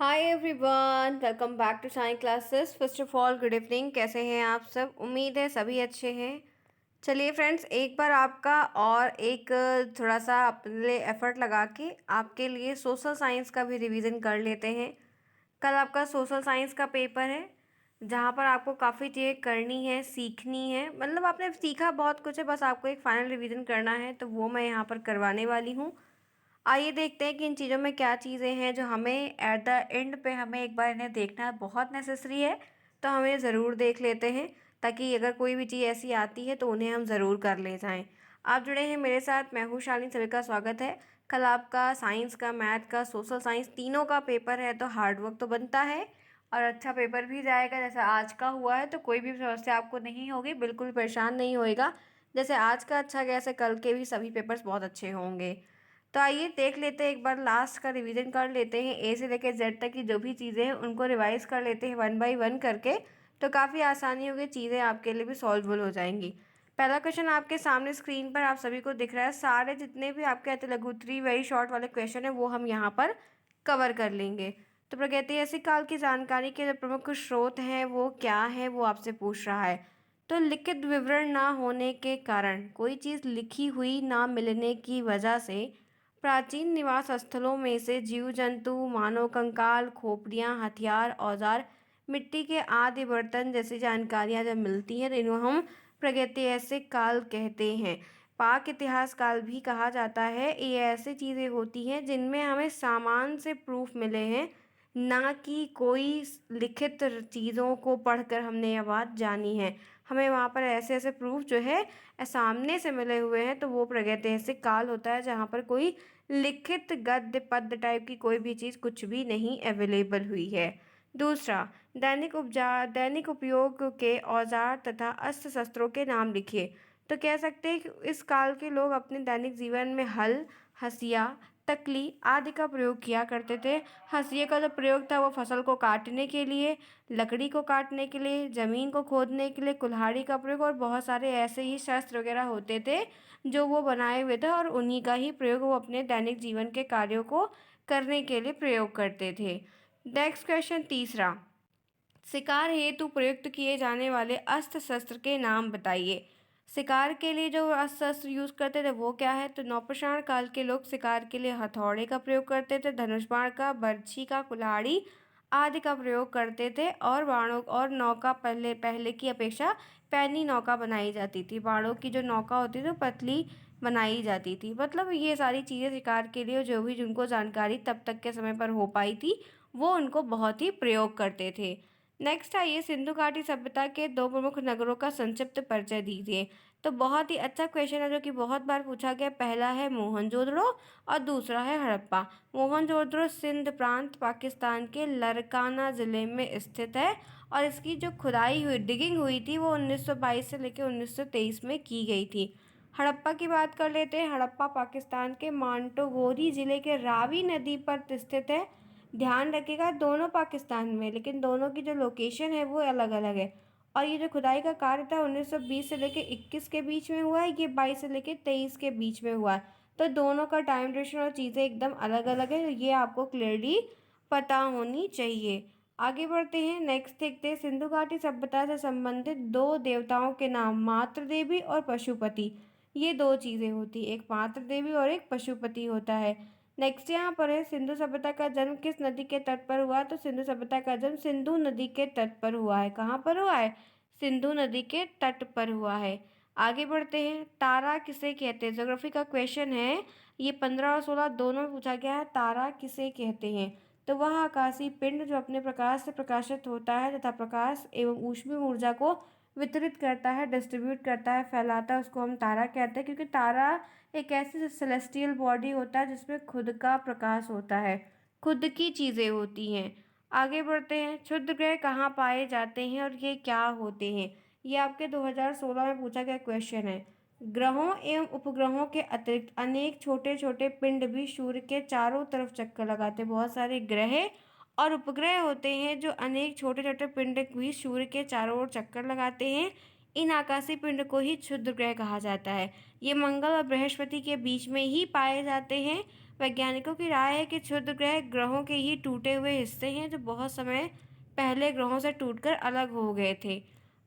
Hi everyone, welcome back to science classes. First of all good evening. कैसे हैं आप सब? उम्मीद है सभी अच्छे हैं। चलिए फ्रेंड्स, एक बार आपका और एक थोड़ा सा अपने एफर्ट लगा के आपके लिए सोशल साइंस का भी रिवीजन कर लेते हैं। कल आपका सोशल साइंस का पेपर है, जहाँ पर आपको काफ़ी चीज़ें करनी है, सीखनी है। मतलब आपने सीखा बहुत कुछ है, बस आपको एक फाइनल रिवीजन करना है, तो वो मैं यहाँ पर करवाने वाली हूँ। आइए देखते हैं कि इन चीज़ों में क्या चीज़ें हैं जो हमें एट द एंड पे हमें एक बार इन्हें देखना बहुत नेसेसरी है। तो हमें ज़रूर देख लेते हैं, ताकि अगर कोई भी चीज़ ऐसी आती है तो उन्हें हम ज़रूर कर ले जाएं। आप जुड़े हैं मेरे साथ, मैं हूँ शालिनी, सभी का स्वागत है। कल आपका साइंस का, मैथ का, सोशल साइंस तीनों का पेपर है, तो हार्ड वर्क तो बनता है और अच्छा पेपर भी जाएगा। जैसे आज का हुआ है तो कोई भी समस्या आपको नहीं होगी, बिल्कुल परेशान नहीं होएगा। जैसे आज का अच्छा गया, ऐसे कल के भी सभी पेपर्स बहुत अच्छे होंगे। तो आइए देख लेते हैं, एक बार लास्ट का रिवीजन कर लेते हैं। ए से लेकर जेड तक की जो भी चीज़ें हैं उनको रिवाइज कर लेते हैं वन बाय वन करके। तो काफ़ी आसानी होगी, चीज़ें आपके लिए भी सॉल्वेबल हो जाएंगी। पहला क्वेश्चन आपके सामने स्क्रीन पर आप सभी को दिख रहा है। सारे जितने भी आपके अति लघु थ्री वेरी शॉर्ट वाले क्वेश्चन है वो हम यहाँ पर कवर कर लेंगे। तो प्रागैतिहासिक काल की जानकारी के जो प्रमुख स्रोत हैं वो क्या है, वो आपसे पूछ रहा है। तो लिखित विवरण ना होने के कारण, कोई चीज़ लिखी हुई ना मिलने की वजह से प्राचीन निवास स्थलों में से जीव जंतु, मानव कंकाल, खोपड़ियाँ, हथियार, औजार, मिट्टी के आदि बर्तन जैसी जानकारियाँ जब मिलती हैं तो इन्हें हम प्रागैतिहासिक काल कहते हैं। पाक इतिहास काल भी कहा जाता है। ये ऐसी चीज़ें होती हैं जिनमें हमें सामान से प्रूफ मिले हैं, ना कि कोई लिखित चीज़ों को पढ़कर हमने यह बात जानी है। हमें वहाँ पर ऐसे ऐसे प्रूफ जो है सामने से मिले हुए हैं, तो वो प्रागैतिहासिक काल होता है, जहाँ पर कोई लिखित गद्य पद्य टाइप की कोई भी चीज़ कुछ भी नहीं अवेलेबल हुई है। दूसरा, दैनिक उपयोग के औजार तथा अस्त्र शस्त्रों के नाम लिखिए। तो कह सकते हैं कि इस काल के लोग अपने दैनिक जीवन में हल, हसिया, तकली आदि का प्रयोग किया करते थे। हंसिया का जो प्रयोग था वो फसल को काटने के लिए, लकड़ी को काटने के लिए, जमीन को खोदने के लिए, कुल्हाड़ी का प्रयोग, और बहुत सारे ऐसे ही शस्त्र वगैरह होते थे जो वो बनाए हुए थे, और उन्हीं का ही प्रयोग वो अपने दैनिक जीवन के कार्यों को करने के लिए प्रयोग करते थे। नेक्स्ट क्वेश्चन तीसरा, शिकार हेतु प्रयुक्त किए जाने वाले अस्त्र शस्त्र के नाम बताइए। शिकार के लिए जो अस्त्र शस्त्र यूज करते थे वो क्या है? तो नौपाषाण काल के लोग शिकार के लिए हथौड़े का प्रयोग करते थे, धनुष बाण का, बर्छी का, कुल्हाड़ी आदि का प्रयोग करते थे, और बाणों और नौका पहले पहले की अपेक्षा पैनी नौका बनाई जाती थी। बाणों की जो नौका होती थी वो पतली बनाई जाती थी। मतलब ये सारी चीज़ें शिकार के लिए जो भी जिनको जानकारी तब तक के समय पर हो पाई थी वो उनको बहुत ही प्रयोग करते थे। नेक्स्ट आइए, सिंधु घाटी सभ्यता के दो प्रमुख नगरों का संक्षिप्त परिचय दीजिए। तो बहुत ही अच्छा क्वेश्चन है जो कि बहुत बार पूछा गया। पहला है मोहनजोदड़ो और दूसरा है हड़प्पा। मोहनजोदड़ो सिंध प्रांत पाकिस्तान के लरकाना ज़िले में स्थित है, और इसकी जो खुदाई हुई, डिगिंग हुई थी, वो 1922 से लेकर 1923 में की गई थी। हड़प्पा की बात कर लेते हैं। हड़प्पा पाकिस्तान के मांटोगोरी ज़िले के रावी नदी पर स्थित है। ध्यान रखिएगा, दोनों पाकिस्तान में, लेकिन दोनों की जो लोकेशन है वो अलग अलग है। और ये जो खुदाई का कार्य था 1920 से लेकर 21 के बीच में हुआ है, ये 22 से लेकर 23 के बीच में हुआ है। तो दोनों का टाइम ड्यूरेशन और चीज़ें एकदम अलग अलग है, ये आपको क्लियरली पता होनी चाहिए। आगे बढ़ते हैं, नेक्स्ट देखते हैं। सिंधु घाटी सभ्यता से संबंधित दो देवताओं के नाम, मातृ देवी और पशुपति। ये दो चीज़ें होती, एक मातृ देवी और एक पशुपति होता है। नेक्स्ट यहाँ पर है, सिंधु सभ्यता का जन्म किस नदी के तट पर हुआ? तो सिंधु सभ्यता का जन्म सिंधु नदी के तट पर हुआ है। कहाँ पर हुआ है? सिंधु नदी के तट पर हुआ है। आगे बढ़ते हैं, तारा किसे कहते हैं? ज्योग्राफी का क्वेश्चन है, ये 15 और 16 दोनों में पूछा गया है। तारा किसे कहते हैं? तो वह आकाशीय पिंड जो अपने प्रकाश से प्रकाशित होता है तथा प्रकाश एवं ऊष्मीय ऊर्जा को वितरित करता है, डिस्ट्रीब्यूट करता है, फैलाता है, उसको हम तारा कहते हैं। क्योंकि तारा एक ऐसी सेलेस्टियल बॉडी होता है जिसमें खुद का प्रकाश होता है, खुद की चीज़ें होती हैं। आगे बढ़ते हैं, क्षुद्र ग्रह कहाँ पाए जाते हैं और ये क्या होते हैं? ये आपके 2016 में पूछा गया क्वेश्चन है। ग्रहों एवं उपग्रहों के अतिरिक्त अनेक छोटे छोटे पिंड भी सूर्य के चारों तरफ चक्कर लगाते हैं। बहुत सारे ग्रह और उपग्रह होते हैं जो अनेक छोटे छोटे पिंड भी सूर्य के चारों ओर चक्कर लगाते हैं। इन आकाशीय पिंड को ही क्षुद्र ग्रह कहा जाता है। ये मंगल और बृहस्पति के बीच में ही पाए जाते हैं। वैज्ञानिकों की राय है कि क्षुद्र ग्रह ग्रहों के ही टूटे हुए हिस्से हैं जो बहुत समय पहले ग्रहों से टूटकर अलग हो गए थे।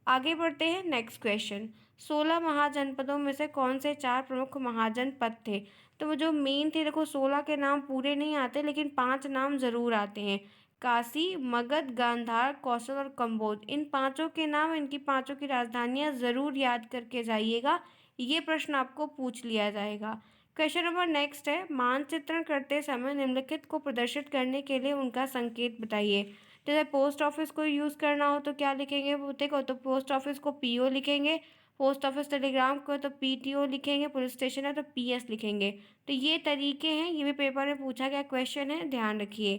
आगे बढ़ते हैं नेक्स्ट क्वेश्चन। 16 महाजनपदों में से कौन से 4 प्रमुख महाजनपद थे? तो वो जो मेन थे, देखो 16 के नाम पूरे नहीं आते लेकिन 5 नाम जरूर आते हैं। काशी, मगध, गांधार, कौशल और कंबोज, इन पांचों के नाम, इनकी पांचों की राजधानियां जरूर याद करके जाइएगा। ये प्रश्न आपको पूछ लिया जाएगा। क्वेश्चन नंबर नेक्स्ट है, मानचित्रण करते समय निम्नलिखित को प्रदर्शित करने के लिए उनका संकेत बताइए। जैसे पोस्ट ऑफिस को यूज़ करना हो तो क्या लिखेंगे? देखो, तो पोस्ट ऑफिस को पीओ लिखेंगे, पोस्ट ऑफिस टेलीग्राम को तो पीटीओ लिखेंगे, पुलिस स्टेशन है तो पीएस लिखेंगे। तो ये तरीके हैं, ये भी पेपर में पूछा गया क्वेश्चन है, ध्यान रखिए।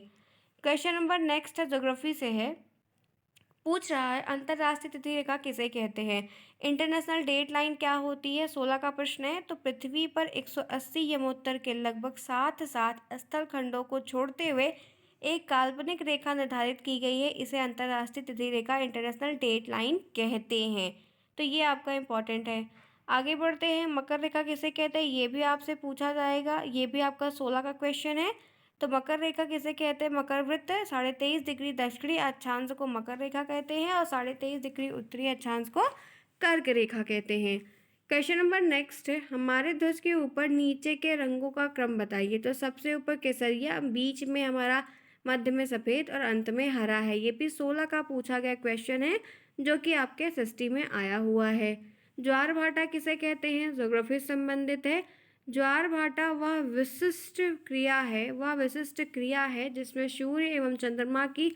क्वेश्चन नंबर नेक्स्ट है, ज्योग्राफी से है, पूछ रहा है अंतरराष्ट्रीय तिथि रेखा किसे कहते हैं? इंटरनेशनल डेट लाइन क्या होती है? 16 का प्रश्न है। तो पृथ्वी पर 180 यमोत्तर के लगभग 7 स्थल खंडों को छोड़ते हुए एक काल्पनिक रेखा निर्धारित की गई है, इसे अंतरराष्ट्रीय तिथि रेखा इंटरनेशनल डेट लाइन कहते हैं। तो ये आपका इंपॉर्टेंट है। आगे बढ़ते हैं, मकर रेखा किसे कहते हैं? ये भी आपसे पूछा जाएगा, ये भी आपका 16 का क्वेश्चन है। तो मकर रेखा किसे कहते हैं? मकर वृत्त 23.5 डिग्री दक्षिणी अक्षांश को मकर रेखा कहते हैं और 23.5 डिग्री उत्तरी अक्षांश को कर्क रेखा कहते हैं। क्वेश्चन नंबर नेक्स्ट है, हमारे ध्वज के ऊपर नीचे के रंगों का क्रम बताइए। तो सबसे ऊपर केसरिया, बीच में हमारा, मध्य में सफ़ेद और अंत में हरा है। ये भी 16 का पूछा गया क्वेश्चन है जो कि आपके एसएसटी में आया हुआ है। ज्वार भाटा किसे कहते हैं? ज्योग्राफी से संबंधित है। ज्वार भाटा वह विशिष्ट क्रिया है जिसमें सूर्य एवं चंद्रमा की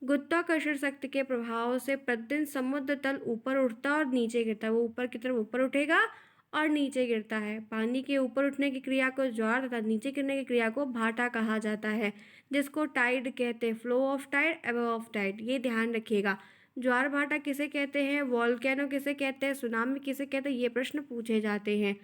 गुरुत्वाकर्षण शक्ति के प्रभाव से प्रतिदिन समुद्र तल ऊपर उठता और नीचे गिरता है। वो ऊपर की तरफ ऊपर उठेगा और नीचे गिरता है। पानी के ऊपर उठने की क्रिया को ज्वार तथा नीचे गिरने की क्रिया को भाटा कहा जाता है, जिसको टाइड कहते हैं। Flow of tide, above of tide, ये ध्यान रखिएगा। ज्वार भाटा किसे कहते हैं? वॉल्केनो किसे कहते हैं? सुनामी किसे कहते हैं? ये प्रश्न पूछे जाते हैं।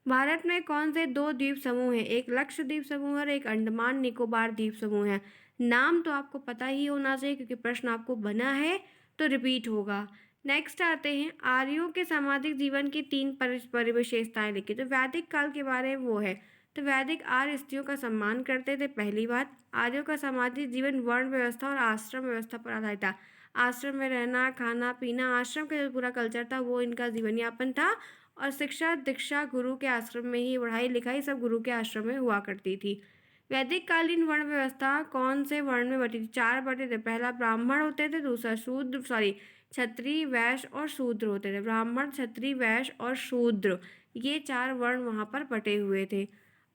भारत में कौन से 2 द्वीप समूह हैं? एक लक्षद्वीप समूह और एक अंडमान निकोबार द्वीप समूह है। नाम तो आपको पता ही होना चाहिए क्योंकि प्रश्न आपको बना है तो रिपीट होगा। नेक्स्ट आते हैं, आर्यों के सामाजिक जीवन की 3 परिविशेषताएं लिखिए। तो वैदिक काल के बारे में वो है। तो वैदिक आर्य स्त्रियों का सम्मान करते थे, पहली बात। आर्यों का सामाजिक जीवन वर्ण व्यवस्था और आश्रम व्यवस्था पर आधारित था। आश्रम में रहना, खाना पीना, आश्रम का जो पूरा कल्चर था वो इनका जीवन यापन था। और शिक्षा दीक्षा गुरु के आश्रम में ही, पढ़ाई लिखाई सब गुरु के आश्रम में हुआ करती थी। वैदिक कालीन वर्ण व्यवस्था कौन से वर्ण में बटी थी? 4 बटे थे। पहला ब्राह्मण होते थे, दूसरा क्षत्रिय, वैश्य और शूद्र होते थे। ब्राह्मण, क्षत्रिय, वैश्य और शूद्र, ये 4 वर्ण वहाँ पर बटे हुए थे।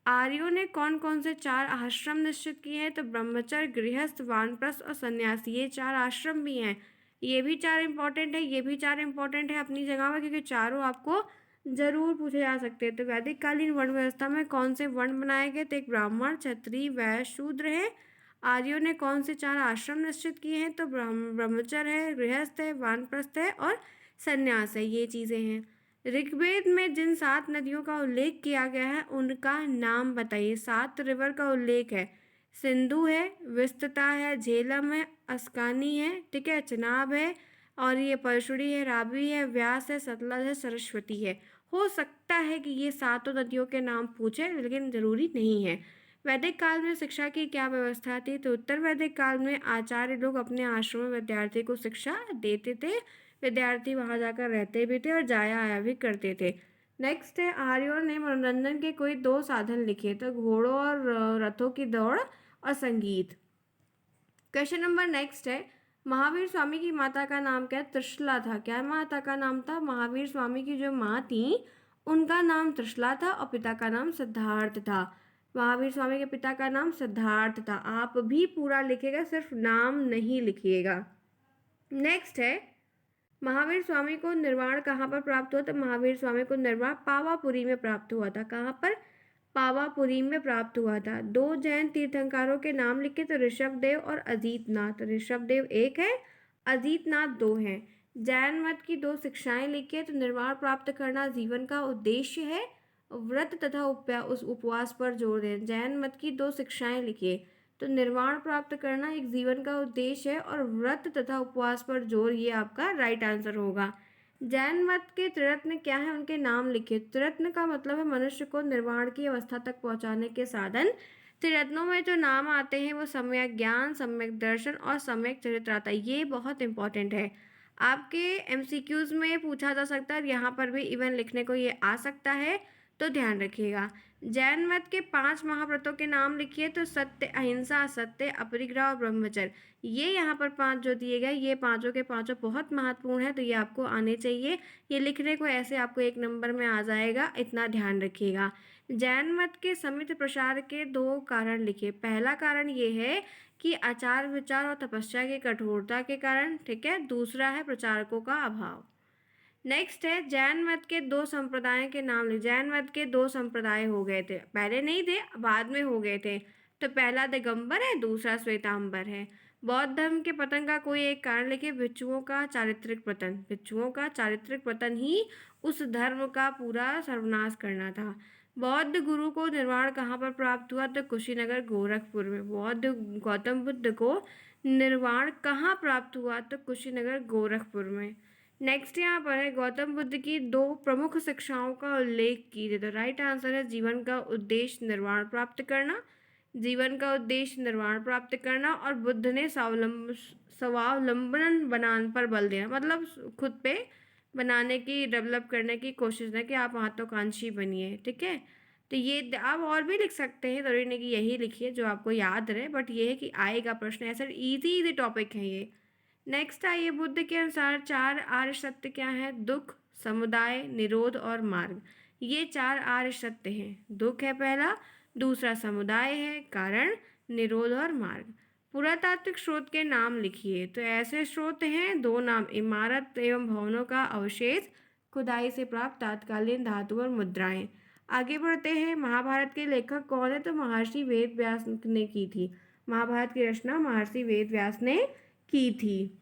आर्यों ने कौन कौन से 4 आश्रम निश्चित किए हैं? तो ब्रह्मचर्य, गृहस्थ, वानप्रस्थ और सन्यासी, ये 4 आश्रम भी हैं। ये भी 4 इंपॉर्टेंट है, ये भी 4 इंपॉर्टेंट है अपनी जगह में, क्योंकि चारों आपको जरूर पूछे जा सकते हैं। तो वैदिक कालीन वर्ण व्यवस्था में कौन से वर्ण बनाए गए? तो एक ब्राह्मण, क्षत्रिय, वैश्य, शूद्र है। आर्यों ने कौन से 4 आश्रम निश्चित किए हैं? तो ब्रह्मचर्य है, गृहस्थ है, वानप्रस्थ है और संन्यास है, ये चीज़ें हैं। ऋग्वेद में जिन 7 नदियों का उल्लेख किया गया है उनका नाम बताइए। 7 रिवर का उल्लेख है। सिंधु है, विस्तृता है, झेलम है, अस्कानी है, ठीक है, चनाब है, और ये परशुड़ी है, रावी है, व्यास है, सतलज है, सरस्वती है। हो सकता है कि ये 7 नदियों के नाम पूछे, लेकिन जरूरी नहीं है। वैदिक काल में शिक्षा की क्या व्यवस्था थी? तो उत्तर वैदिक काल में आचार्य लोग अपने आश्रम में विद्यार्थी को शिक्षा देते थे। विद्यार्थी वहां जाकर रहते भी थे और जाया आया भी करते थे। नेक्स्ट है, आर्यों ने मनोरंजन के कोई 2 साधन लिखे। तो घोड़ों और रथों की दौड़ और संगीत। क्वेश्चन नंबर नेक्स्ट है, महावीर स्वामी की माता का नाम क्या? त्रिशला था। क्या माता का नाम था? महावीर स्वामी की जो माँ थी उनका नाम त्रिशला था और पिता का नाम सिद्धार्थ था। महावीर स्वामी के पिता का नाम सिद्धार्थ था। आप भी पूरा लिखिएगा, सिर्फ नाम नहीं लिखिएगा। नेक्स्ट है, महावीर स्वामी को निर्वाण कहाँ पर प्राप्त हुआ? तो महावीर स्वामी को निर्वाण पावापुरी में प्राप्त हुआ था। कहाँ पर? पावापुरी में प्राप्त हुआ था। 2 जैन तीर्थंकरों के नाम लिखे। तो ऋषभदेव और अजीतनाथ। ऋषभदेव एक है, अजीतनाथ 2 हैं। जैन मत की 2 शिक्षाएं लिखिए। तो निर्वाण प्राप्त करना जीवन का उद्देश्य है, व्रत तथा उस उपवास पर जोर दें। जैन मत की 2 शिक्षाएं लिखिए। तो निर्वाण प्राप्त करना एक जीवन का उद्देश्य है और व्रत तथा उपवास पर जोर, ये आपका राइट आंसर होगा। जैन मत के त्रिरत्न क्या है? उनके नाम लिखिए। त्रिरत्न का मतलब है मनुष्य को निर्वाण की अवस्था तक पहुंचाने के साधन। त्रिरत्नों में जो नाम आते हैं वो सम्यक ज्ञान, सम्यक दर्शन और सम्यक चरित्र आता है। ये बहुत इंपॉर्टेंट है, आपके एमसीक्यूज में पूछा जा सकता है, यहाँ पर भी इवन लिखने को ये आ सकता है, तो ध्यान रखिएगा। जैन मत के 5 महाव्रतों के नाम लिखिए, तो सत्य, अहिंसा, सत्य, अपरिग्रह और ब्रह्मचर्य। ये यहाँ पर 5 जो दिए गए, ये पांचों के पांचों बहुत महत्वपूर्ण है, तो ये आपको आने चाहिए। ये लिखने को ऐसे आपको 1 नंबर में आ जाएगा, इतना ध्यान रखिएगा। जैन मत के समित प्रसार के 2 कारण लिखिए। पहला कारण ये है कि आचार विचार और तपस्या की कठोरता के कारण, ठीक है। दूसरा है प्रचारकों का अभाव। नेक्स्ट है जैन मत के 2 संप्रदायों के नाम लिखे। जैन मत के 2 संप्रदाय हो गए थे, पहले नहीं थे, बाद में हो गए थे। तो पहला दिगंबर है, दूसरा श्वेतांबर है। बौद्ध धर्म के पतन का कोई एक कारण लिखे। भिक्षुओं का चारित्रिक पतन। भिक्षुओं का चारित्रिक पतन ही उस धर्म का पूरा सर्वनाश करना था। बौद्ध गुरु को निर्वाण कहाँ पर प्राप्त हुआ? तो कुशीनगर गोरखपुर में। बौद्ध गौतम बुद्ध को निर्वाण कहाँ प्राप्त हुआ? तो कुशीनगर गोरखपुर में। नेक्स्ट यहाँ पर है गौतम बुद्ध की 2 प्रमुख शिक्षाओं का उल्लेख कीजिए। तो राइट आंसर है जीवन का उद्देश्य निर्वाण प्राप्त करना। जीवन का उद्देश्य निर्वाण प्राप्त करना और बुद्ध ने स्वावलंबन बनाने पर बल दिया, मतलब खुद पे बनाने की, डेवलप करने की कोशिश है कि आप महत्वाकांक्षी बनिए, ठीक है। तो ये आप और भी लिख सकते हैं, जरूरी नहीं कि यही लिखिए जो आपको याद रहे, बट ये है कि आएगा प्रश्न, ऐसा इजी इजी टॉपिक है ये। नेक्स्ट आइए, बुद्ध के अनुसार 4 आर्य सत्य क्या है? दुख, समुदाय, निरोध और मार्ग। ये 4 आर्य सत्य हैं। दुख है पहला, दूसरा समुदाय है, कारण, निरोध और मार्ग। पुरातात्विक स्रोत के नाम लिखिए। तो ऐसे स्रोत हैं 2 नाम, इमारत एवं भवनों का अवशेष, खुदाई से प्राप्त तात्कालीन धातु और मुद्राएं। आगे बढ़ते हैं, महाभारत के लेखक कौन है? तो महर्षि वेद व्यास ने की थी। महाभारत की रचना महर्षि वेद व्यास ने की थी।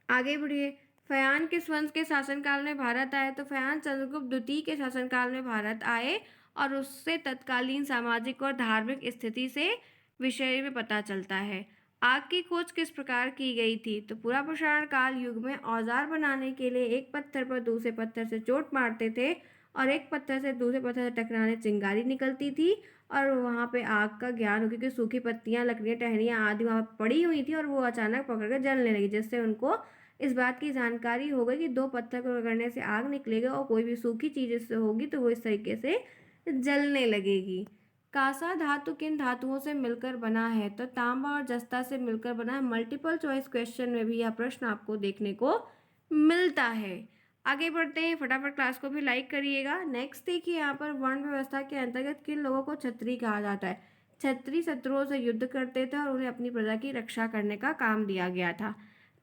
आगे बढ़िए, फयान किस वंश के शासनकाल में भारत आए? तो फयान चंद्रगुप्त द्वितीय के शासनकाल में भारत आए और उससे तत्कालीन सामाजिक और धार्मिक स्थिति से विषय में पता चलता है। आग की खोज किस प्रकार की गई थी? तो पूरा प्रसारण काल युग में औजार बनाने के लिए एक पत्थर पर दूसरे पत्थर से चोट मारते थे और एक पत्थर से दूसरे पत्थर से टकराने चिंगारी निकलती थी और वहाँ पे आग का ज्ञान हो, क्योंकि सूखी पत्तियाँ, लकड़ियाँ, टहनियाँ आदि वहाँ पड़ी हुई थी और वो अचानक पकड़ कर जलने लगी, जिससे उनको इस बात की जानकारी हो गई कि 2 पत्थर को रगड़ने से आग निकलेगा और कोई भी सूखी चीज़ इससे होगी तो वो इस तरीके से जलने लगेगी। कांसा धातु किन धातुओं से मिलकर बना है? तो तांबा और जस्ता से मिलकर बना है। मल्टीपल चॉइस क्वेश्चन में भी यह प्रश्न आपको देखने को मिलता है। आगे बढ़ते हैं, फटाफट क्लास को भी लाइक करिएगा। नेक्स्ट देखिए, यहाँ पर वर्ण व्यवस्था के अंतर्गत किन लोगों को क्षत्रिय कहा जाता है? क्षत्रिय शत्रुओं से युद्ध करते थे और उन्हें अपनी प्रजा की रक्षा करने का काम दिया गया था।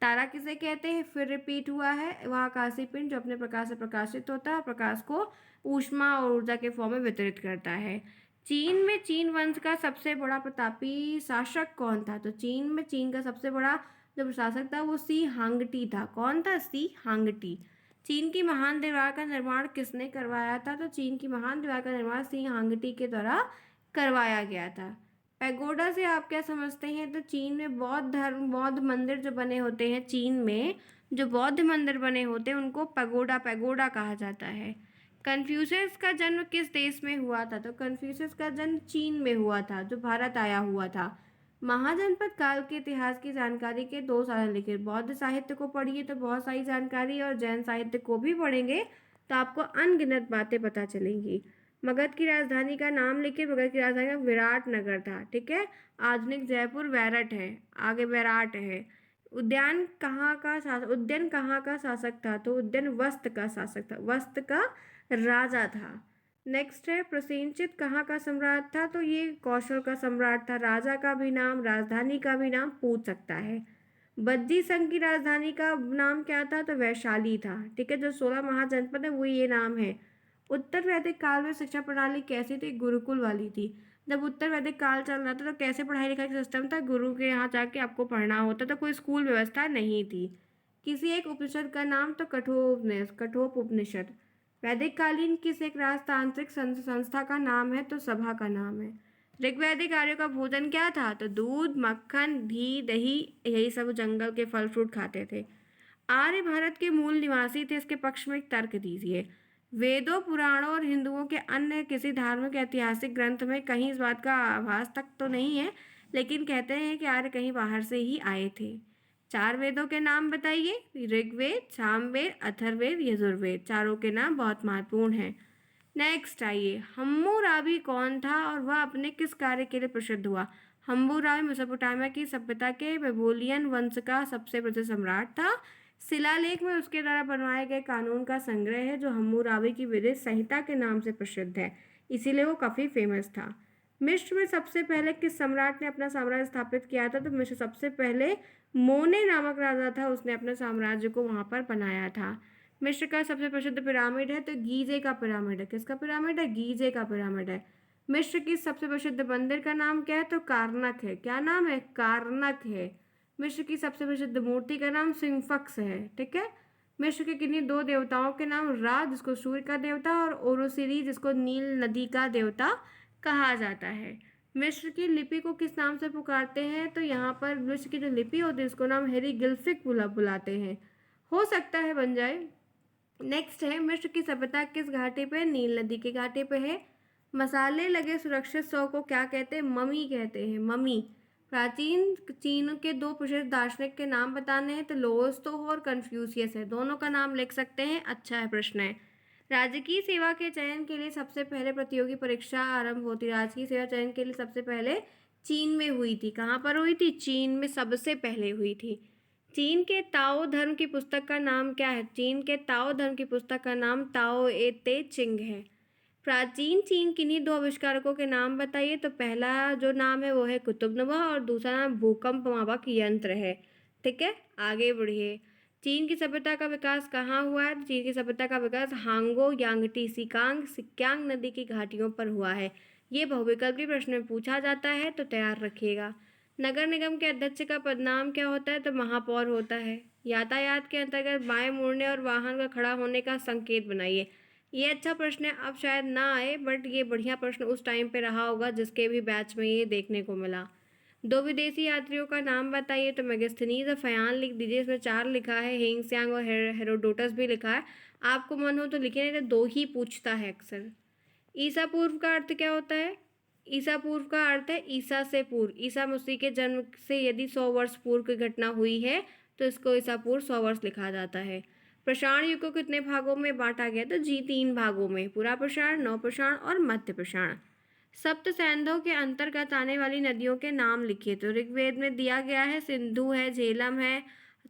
तारा किसे कहते हैं? फिर रिपीट हुआ है, वह आकाशीय पिंड जो अपने प्रकाश से प्रकाशित होता है, प्रकाश को ऊष्मा और ऊर्जा के फॉर्म में वितरित करता है। चीन में चीन वंश का सबसे बड़ा प्रतापी शासक कौन था? तो चीन में चीन का सबसे बड़ा जो प्रशासक था वो सी हांगटी था। कौन था? सी हांगटी। चीन की महान दीवार का निर्माण किसने करवाया था? तो चीन की महान दीवार का निर्माण सी हांगटी के द्वारा करवाया गया था। पैगोडा से आप क्या समझते हैं? तो चीन में बौद्ध मंदिर जो बने होते हैं, चीन में जो बौद्ध मंदिर बने होते हैं उनको पैगोडा कहा जाता है। कन्फ्यूशियस का जन्म किस देश में हुआ था? तो कन्फ्यूशियस का जन्म चीन में हुआ था, जो भारत आया हुआ था। महाजनपद काल के इतिहास की जानकारी के 2 साधन लिखे। बौद्ध साहित्य को पढ़िए तो बहुत सारी जानकारी, और जैन साहित्य को भी पढ़ेंगे तो आपको अनगिनत बातें पता चलेंगी। मगध की राजधानी का नाम लिखिए। मगध की राजधानी का विराट नगर था, ठीक है। आधुनिक जयपुर वैरट है, आगे वैराट है। उद्यान कहाँ का शासक था? तो उद्यान वस्त का शासक था, वस्त का राजा था। नेक्स्ट है, प्रसेनजित कहाँ का सम्राट था? तो ये कौशल का सम्राट था। राजा का भी नाम, राजधानी का भी नाम पूछ सकता है। बद्दी संघ की राजधानी का नाम क्या था? तो वैशाली था, ठीक है। जो 16 महाजनपद है वो ये नाम है। उत्तर वैदिक काल में शिक्षा प्रणाली कैसी थी? गुरुकुल वाली थी। जब उत्तर वैदिक काल चल रहा था तो कैसे पढ़ाई लिखाई का सिस्टम था? गुरु के यहाँ जाके आपको पढ़ना होता था, कोई स्कूल व्यवस्था नहीं थी। किसी एक उपनिषद का नाम? तो कठोपनिषद। वैदिक कालीन किस एक राजतांत्रिक संस्था का नाम है? तो सभा का नाम है। ऋग्वैदिक आर्यों का भोजन क्या था? तो दूध, मक्खन, घी, दही, यही सब जंगल के फल फ्रूट खाते थे। आर्य भारत के मूल निवासी थे, इसके पक्ष में एक तर्क दीजिए। वेदों, पुराणों और हिंदुओं के अन्य किसी धार्मिक ऐतिहासिक ग्रंथ में कहीं इस बात का आभास तक तो नहीं है, लेकिन कहते हैं कि आर्य कहीं बाहर से ही आए थे। 4 वेदों के नाम बताइए। ऋग्वेद, सामवेद, अथर्ववेद, यजुर्वेद। चारों के नाम बहुत महत्वपूर्ण हैं। नेक्स्ट आइए, हम्मुराबी कौन था और वह अपने किस कार्य के लिए प्रसिद्ध हुआ? हम्मुराबी मेसोपोटामिया की सभ्यता के बेबीलोनियन वंश का सबसे प्रसिद्ध सम्राट था। शिलालेख में उसके द्वारा बनवाए गए कानून का संग्रह है जो हम्मुराबी की विधि संहिता के नाम से प्रसिद्ध है, इसीलिए वो काफ़ी फेमस था। मिस्र में सबसे पहले किस सम्राट ने अपना साम्राज्य स्थापित किया था? तो मिस्र सबसे पहले मोने नामक राजा था, उसने अपने साम्राज्य को वहाँ पर बनाया था। मिस्र का सबसे प्रसिद्ध पिरामिड है तो गीजे का पिरामिड है। किसका पिरामिड है? गीजे का पिरामिड है। मिस्र की सबसे प्रसिद्ध मंदिर का नाम क्या है? तो कारनक है। क्या नाम है? कारनक है। मिस्र की सबसे प्रसिद्ध मूर्ति का नाम स्फिंक्स है। ठीक है। मिस्र के किन्हीं 2 देवताओं के नाम? रा जिसको सूर्य का देवता और ओरोसिरी जिसको नील नदी का देवता कहा जाता है। मिस्र की लिपि को किस नाम से पुकारते हैं? तो यहाँ पर मिस्र की जो लिपि होती है उसको नाम हेरीग्लिफिक बुलाते हैं। हो सकता है बन जाए। नेक्स्ट है, मिस्र की सभ्यता किस घाटी पे? नील नदी के घाटी पे है। मसाले लगे सुरक्षित शव को क्या कहते हैं? ममी कहते हैं, ममी। प्राचीन चीन के 2 प्रसिद्ध दार्शनिक के नाम बताने हैं तो लोस्तोह और कन्फ्यूशियस है। दोनों का नाम लिख सकते हैं। अच्छा है प्रश्न है। राजकीय सेवा के चयन के लिए सबसे पहले प्रतियोगी परीक्षा आरंभ होती। राजकीय सेवा चयन के लिए सबसे पहले चीन में हुई थी। कहाँ पर हुई थी? चीन में सबसे पहले हुई थी। चीन के ताओ धर्म की पुस्तक का नाम क्या है? चीन के ताओ धर्म की पुस्तक का नाम ताओ ए ते चिंग है। प्राचीन चीन किन्हीं 2 आविष्कारकों के नाम बताइए। तो पहला जो नाम है वो है कुतुबनुमा और दूसरा नाम भूकंप मापक यंत्र है। ठीक है, आगे बढ़िए। चीन की सभ्यता का विकास कहाँ हुआ है? चीन की सभ्यता का विकास हांगो, यांगटी, सिकांग, सिक्यांग नदी की घाटियों पर हुआ है। ये बहुविकल्पी प्रश्न में पूछा जाता है तो तैयार रखिएगा। नगर निगम के अध्यक्ष का पदनाम क्या होता है? तो महापौर होता है। यातायात के अंतर्गत बाएं मुड़ने और वाहन का खड़ा होने का संकेत बनाइए। ये अच्छा प्रश्न है, अब शायद ना आए बट ये बढ़िया प्रश्न उस टाइम पे रहा होगा जिसके भी बैच में ये देखने को मिला। 2 विदेशी यात्रियों का नाम बताइए। तो मेगास्थनीज और फयान लिख दीजिए। इसमें 4 लिखा है, हेंगस्यांग और हेरोडोटस भी लिखा है। आपको मन हो तो लिखे, नहीं तो 2 ही पूछता है अक्सर। ईसा पूर्व का अर्थ क्या होता है? ईसा पूर्व का अर्थ है ईसा से पूर्व। ईसा मसीह के जन्म से यदि 100 वर्ष पूर्व की घटना हुई है तो इसको ईसा पूर्व 100 वर्ष लिखा जाता है। प्रसारण युग को कितने भागों में बांटा गया? तो जी 3 भागों में, पूरा प्रसारण, नव प्रसारण और मध्य प्रसारण। सप्त सैंधों के अंतर्गत आने वाली नदियों के नाम लिखिए। तो ऋग्वेद में दिया गया है सिंधु है, झेलम है,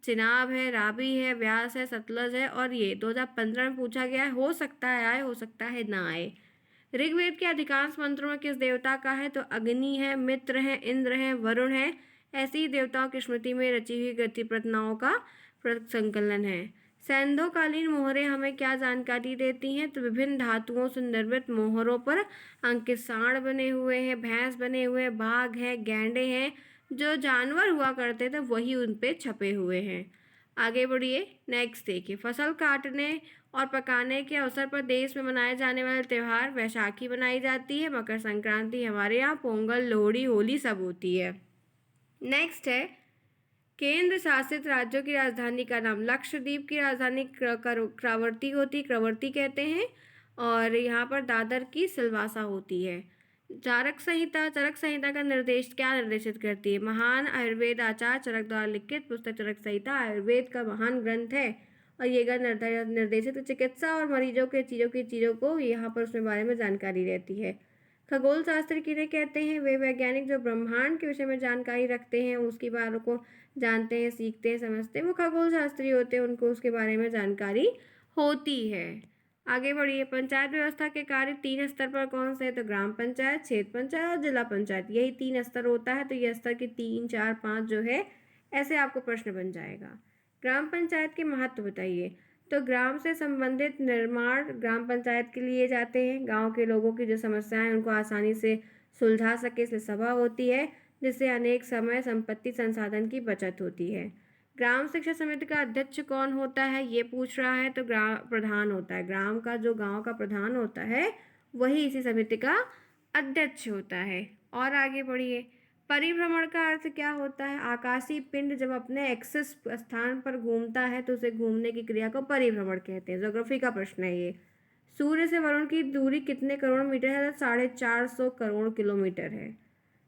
चिनाब है, रावी है, व्यास है, सतलज है और ये 2015 में पूछा गया है। हो सकता है आए, हो सकता है ना आए। ऋग्वेद के अधिकांश मंत्रों में किस देवता का है? तो अग्नि है, मित्र है, इंद्र है, वरुण है। ऐसी ही देवताओं की स्मृति में रची हुई गति प्रथनाओं का संकलन है। सैंधोकालीन मोहरें हमें क्या जानकारी देती हैं? तो विभिन्न धातुओं से निर्मित मोहरों पर अंकित सांड बने हुए हैं, भैंस बने हुए हैं, बाघ है, गैंडे हैं। जो जानवर हुआ करते थे वही उन पे छपे हुए हैं। आगे बढ़िए। नेक्स्ट देखिए, फसल काटने और पकाने के अवसर पर देश में मनाए जाने वाले त्यौहार। वैशाखी मनाई जाती है, मकर संक्रांति, हमारे यहाँ पोंगल, लोहड़ी, होली सब होती है। नेक्स्ट है, केंद्र शासित राज्यों की राजधानी का नाम। लक्षद्वीप की राजधानी क्रावर्ती होती, क्रवर्ती कहते हैं। और यहाँ पर दादर की सिलवासा होती है। चरक संहिता का निर्देश क्या निर्देशित करती है? महान आयुर्वेद आचार्य चरक द्वारा लिखित पुस्तक चरक संहिता आयुर्वेद का महान ग्रंथ है और ये निर्देशित चिकित्सा और मरीजों के चीज़ों को यहाँ पर उसमें बारे में जानकारी रहती है। खगोल शास्त्र किन्हें कहते हैं? वे वैज्ञानिक जो ब्रह्मांड के विषय में जानकारी रखते हैं, उसके बारे को जानते हैं, सीखते हैं, समझते हैं, वो खगोल शास्त्री होते हैं, उनको उसके बारे में जानकारी होती है। आगे बढ़िए। पंचायत व्यवस्था के कार्य 3 स्तर पर कौन से है? तो ग्राम पंचायत, क्षेत्र पंचायत और जिला पंचायत, यही 3 स्तर होता है। तो ये स्तर की 3, 4, 5 जो है ऐसे आपको प्रश्न बन जाएगा। ग्राम पंचायत के महत्व बताइए। तो ग्राम से संबंधित निर्माण ग्राम पंचायत के लिए जाते हैं। गांव के लोगों की जो समस्याएं उनको आसानी से सुलझा सके इसलिए सभा होती है, जिससे अनेक समय, संपत्ति, संसाधन की बचत होती है। ग्राम शिक्षा समिति का अध्यक्ष कौन होता है? ये पूछ रहा है। तो ग्राम प्रधान होता है। ग्राम का जो गांव का प्रधान होता है वही इसी समिति का अध्यक्ष होता है। और आगे बढ़िए। परिभ्रमण का अर्थ क्या होता है? आकाशीय पिंड जब अपने एक्सिस स्थान पर घूमता है तो उसे घूमने की क्रिया को परिभ्रमण कहते हैं। ज्योग्राफी का प्रश्न है ये। सूर्य से वरुण की दूरी कितने करोड़ मीटर है? 450 करोड़ किलोमीटर है।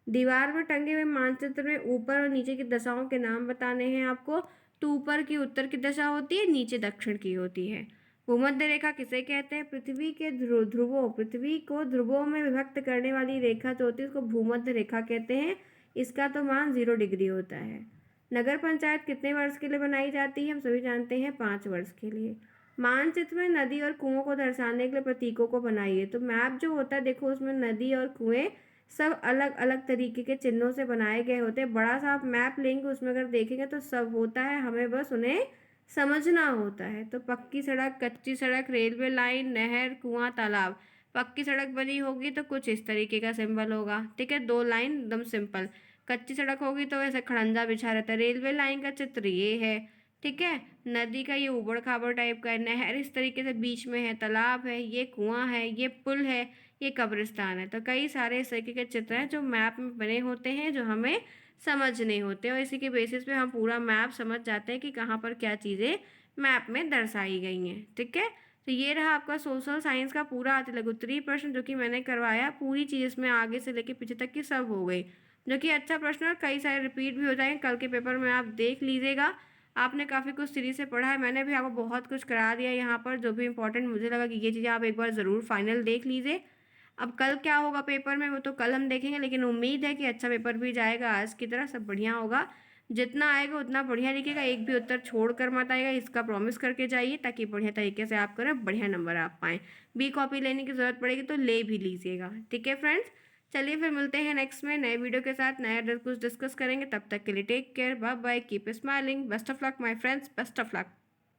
दीवार पर टंगे हुए मानचित्र में ऊपर और नीचे की दशाओं के नाम बताने हैं आपको। तो ऊपर की उत्तर की दशा होती है, नीचे दक्षिण की होती है। भूमध्य रेखा किसे कहते हैं? पृथ्वी के ध्रुवों, पृथ्वी को ध्रुवों में विभक्त करने वाली रेखा जो होती है उसको भूमध्य रेखा कहते हैं। इसका तो मान 0 डिग्री होता है। नगर पंचायत कितने वर्ष के लिए बनाई जाती है? हम सभी जानते हैं 5 वर्ष के लिए। मानचित्र में नदी और कुओं को दर्शाने के लिए प्रतीकों को बनाइए। तो मैप जो होता है देखो, उसमें नदी और कुएं सब अलग अलग तरीके के चिन्हों से बनाए गए होते हैं। बड़ा सा आप मैप लेंगे, उसमें अगर देखेंगे तो सब होता है, हमें बस उन्हें समझना होता है। तो पक्की सड़क, कच्ची सड़क, रेलवे लाइन, नहर, कुआं, तालाब। पक्की सड़क बनी होगी तो कुछ इस तरीके का सिंबल होगा, ठीक है, 2 लाइन एकदम सिंपल। कच्ची सड़क होगी तो ऐसे खड़ंजा बिछा रहता है। रेलवे लाइन का चित्र ये है, ठीक है। नदी का ये ऊबड़ खाबड़ टाइप का है। नहर इस तरीके से बीच में है। तालाब है, ये कुआं है, ये पुल है, ये कब्रिस्तान है। तो कई सारे इस तरीके के चित्र हैं जो मैप में बने होते हैं, जो हमें समझने होते हैं, और इसी के बेसिस पे हम पूरा मैप समझ जाते हैं कि कहाँ पर क्या चीज़ें मैप में दर्शाई गई हैं, ठीक है। तो ये रहा आपका सोशल साइंस का पूरा अतिलघुत्तरीय प्रश्न जो कि मैंने करवाया। पूरी चीज़ इसमें आगे से लेके पीछे तक की सब हो गई, जो कि अच्छा प्रश्न और कई सारे रिपीट भी हो जाएंगे। कल के पेपर में आप देख लीजिएगा। आपने काफ़ी कुछ सीरीज से पढ़ा है, मैंने भी आपको बहुत कुछ करा दिया यहाँ पर। जो भी इंपॉर्टेंट मुझे लगा कि ये चीज़ें आप एक बार ज़रूर फाइनल देख लीजिए। अब कल क्या होगा पेपर में वो तो कल हम देखेंगे, लेकिन उम्मीद है कि अच्छा पेपर भी जाएगा। आज की तरह सब बढ़िया होगा, जितना आएगा उतना बढ़िया लिखिएगा। एक भी उत्तर छोड़ कर मत आएगा, इसका प्रॉमिस करके जाइए, ताकि बढ़िया तरीके से आप करें, बढ़िया नंबर आप पाएँ। बी कॉपी लेने की ज़रूरत पड़ेगी तो ले भी लीजिएगा, ठीक है फ्रेंड्स। चलिए फिर मिलते हैं नेक्स्ट में नए वीडियो के साथ, नया कुछ डिस्कस करेंगे। तब तक के लिए take care, bye bye, keep smiling, best of luck my friends, best of luck.